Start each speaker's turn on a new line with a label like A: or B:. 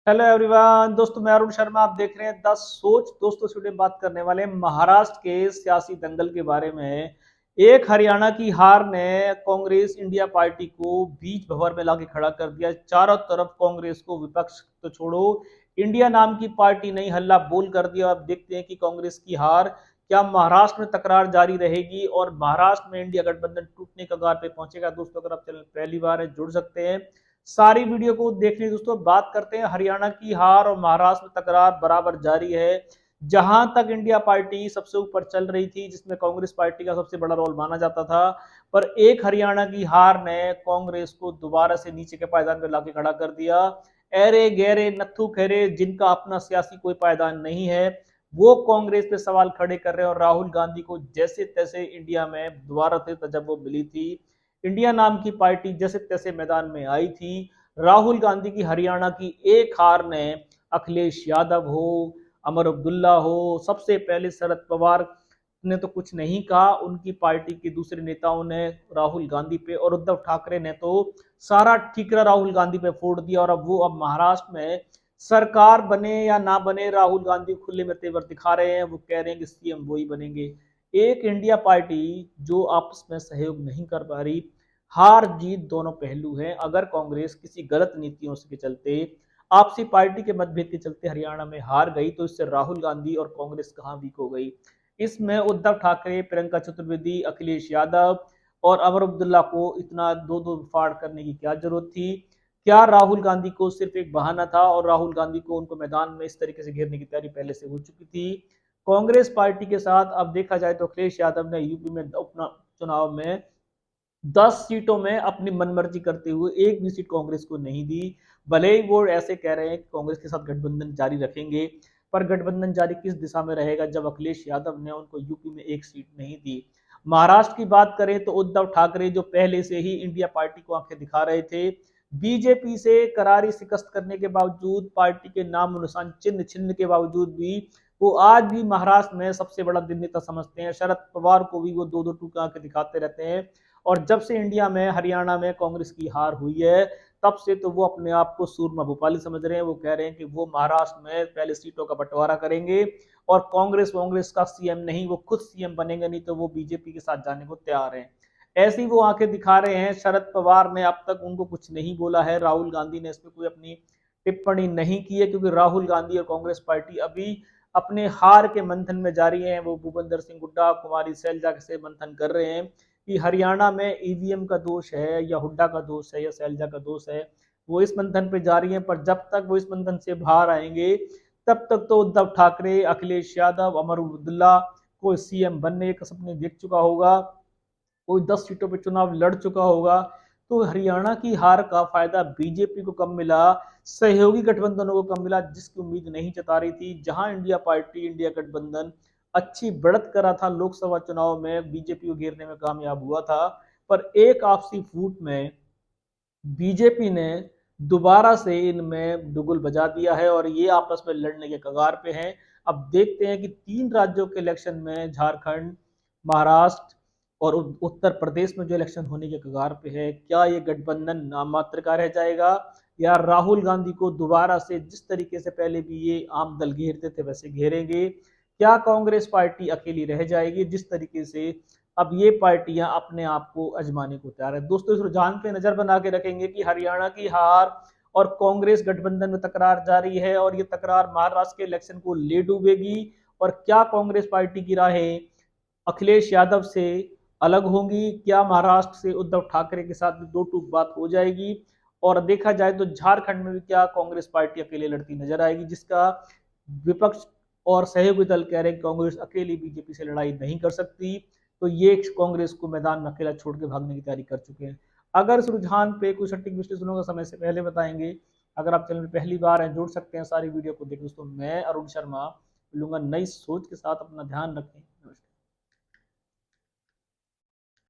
A: Hello everyone दोस्तों, मैं अरुण शर्मा। आप देख रहे हैं द सोच। दोस्तों इस वीडियो में बात करने वाले हैं महाराष्ट्र के सियासी दंगल के बारे में। एक हरियाणा की हार ने कांग्रेस इंडिया पार्टी को बीच भंवर में लाके खड़ा कर दिया। चारों तरफ कांग्रेस को, विपक्ष तो छोड़ो, इंडिया नाम की पार्टी नहीं हल्ला बोल कर दिया। अब देखते हैं कि कांग्रेस की हार, क्या महाराष्ट्र में तकरार जारी रहेगी और महाराष्ट्र में इंडिया गठबंधन टूटने के कगार पे पहुंचेगा। दोस्तों अगर आप चैनल पहली बार है, जुड़ सकते हैं सारी वीडियो को देखने। दोस्तों बात करते हैं हरियाणा की हार और महाराष्ट्र में तकरार बराबर जारी है। जहां तक इंडिया पार्टी सबसे ऊपर चल रही थी, जिसमें कांग्रेस पार्टी का सबसे बड़ा रोल माना जाता था, पर एक हरियाणा की हार ने कांग्रेस को दोबारा से नीचे के पायदान पर लाके खड़ा कर दिया। अरे गहरे नत्थु खैरे, जिनका अपना सियासी कोई पायदान नहीं है, वो कांग्रेस पे सवाल खड़े कर रहे हैं। और राहुल गांधी को जैसे तैसे इंडिया में दोबारा से जब वो मिली थी, इंडिया नाम की पार्टी जैसे तैसे मैदान में आई थी। राहुल गांधी की हरियाणा की एक हार ने अखिलेश यादव हो, अमर अब्दुल्ला हो, सबसे पहले शरद पवार ने तो कुछ नहीं कहा, उनकी पार्टी के दूसरे नेताओं ने राहुल गांधी पे, और उद्धव ठाकरे ने तो सारा ठीकरा राहुल गांधी पे फोड़ दिया। और अब महाराष्ट्र में सरकार बने या ना बने, राहुल गांधी खुले में तेवर दिखा रहे हैं। वो कह रहे हैं कि सीएम वही बनेंगे। एक इंडिया पार्टी जो आपस में सहयोग नहीं कर पा रही। हार जीत दोनों पहलू हैं। अगर कांग्रेस किसी गलत नीतियों के चलते, आपसी पार्टी के मतभेद के चलते हरियाणा में हार गई, तो इससे राहुल गांधी और कांग्रेस कहां वीक हो गई। इसमें उद्धव ठाकरे, प्रियंका चतुर्वेदी, अखिलेश यादव और अमर अब्दुल्ला को इतना दो दो फाड़ करने की क्या जरूरत थी। क्या राहुल गांधी को सिर्फ एक बहाना था और राहुल गांधी को उनको मैदान में इस तरीके से घेरने की तैयारी पहले से हो चुकी थी। कांग्रेस पार्टी के साथ अब देखा जाए तो अखिलेश यादव ने यूपी में अपना चुनाव में 10 सीटों में अपनी मनमर्जी करते हुए एक भी सीट कांग्रेस को नहीं दी। भले ही वो ऐसे कह रहे हैं कि कांग्रेस के साथ गठबंधन जारी रखेंगे, पर गठबंधन जारी किस दिशा में रहेगा जब अखिलेश यादव ने उनको यूपी में एक सीट नहीं दी। महाराष्ट्र की बात करें तो उद्धव ठाकरे, जो पहले से ही इंडिया पार्टी को आंखें दिखा रहे थे, बीजेपी से करारी शिकस्त करने के बावजूद, पार्टी के नाम निशान चिन्ह छिन्न के बावजूद भी, वो आज भी महाराष्ट्र में सबसे बड़ा दिन नेता समझते हैं। शरद पवार को भी वो दो दो टूक आंखें दिखाते रहते हैं। और जब से इंडिया में, हरियाणा में कांग्रेस की हार हुई है, तब से तो वो अपने आप को सूरमा भोपाली समझ रहे हैं। वो कह रहे हैं कि वो महाराष्ट्र में पहले सीटों का बंटवारा करेंगे और कांग्रेस का सीएम नहीं, वो खुद सीएम बनेंगे, नहीं तो वो बीजेपी के साथ जाने को तैयार हैं। ऐसी वो आंखें दिखा रहे हैं। शरद पवार ने अब तक उनको कुछ नहीं बोला है, राहुल गांधी ने इस पर कोई अपनी टिप्पणी नहीं की है, क्योंकि राहुल गांधी और कांग्रेस पार्टी अभी अपने हार के मंथन में जारी है। वो भूपेंद्र सिंह हुड्डा, कुमारी सैलजा से मंथन कर रहे हैं कि हरियाणा में ईवीएम का दोष है या हुड्डा का दोष है या सैलजा का दोष है। वो इस मंथन पे जारी है, पर जब तक वो इस मंथन से बाहर आएंगे, तब तक तो उद्धव ठाकरे, अखिलेश यादव, अमर अब्दुल्ला को सीएम बनने का सपने देख चुका होगा, कोई 10 सीटों पे चुनाव लड़ चुका होगा। तो हरियाणा की हार का फायदा बीजेपी को कम मिला, सहयोगी गठबंधनों को कम मिला, जिसकी उम्मीद नहीं जता रही थी। जहां इंडिया पार्टी, इंडिया गठबंधन अच्छी बढ़त करा था, लोकसभा चुनाव में बीजेपी को घेरने में कामयाब हुआ था, पर एक आपसी फूट में बीजेपी ने दोबारा से इनमें दुगुल बजा दिया है और ये आपस में लड़ने के कगार पे हैं। अब देखते हैं कि 3 राज्यों के इलेक्शन में, झारखंड, महाराष्ट्र और उत्तर प्रदेश में जो इलेक्शन होने के कगार पे है, क्या ये गठबंधन नाम मात्र का रह जाएगा या राहुल गांधी को दोबारा से, जिस तरीके से पहले भी ये आम दल घेरते थे, वैसे घेरेंगे। क्या कांग्रेस पार्टी अकेली रह जाएगी, जिस तरीके से अब ये पार्टियां अपने आप को आजमाने को तैयार है। दोस्तों इस रुझान पे नजर बना के रखेंगे कि हरियाणा की हार और कांग्रेस गठबंधन में तकरार जारी है और ये तकरार महाराष्ट्र के इलेक्शन को ले डूबेगी। और क्या कांग्रेस पार्टी की राहें अखिलेश यादव से अलग होंगी, क्या महाराष्ट्र से उद्धव ठाकरे के साथ भी दो टूक बात हो जाएगी, और देखा जाए तो झारखंड में भी क्या कांग्रेस पार्टी अकेले लड़ती नजर आएगी, जिसका विपक्ष और सहयोगी दल कह रहे हैं कांग्रेस अकेली बीजेपी से लड़ाई नहीं कर सकती। तो ये कांग्रेस को मैदान में अकेला छोड़ के भागने की तैयारी कर चुके हैं। अगर इस रुझान पे कुछ सटीक विश्लेषण होगा, समय से पहले बताएंगे। अगर आप चैनल में पहली बार हैं, जुड़ सकते हैं सारी वीडियो को देख। दोस्तों मैं अरुण शर्मा मिलूंगा नई सोच के साथ। अपना ध्यान रखें। नमस्कार।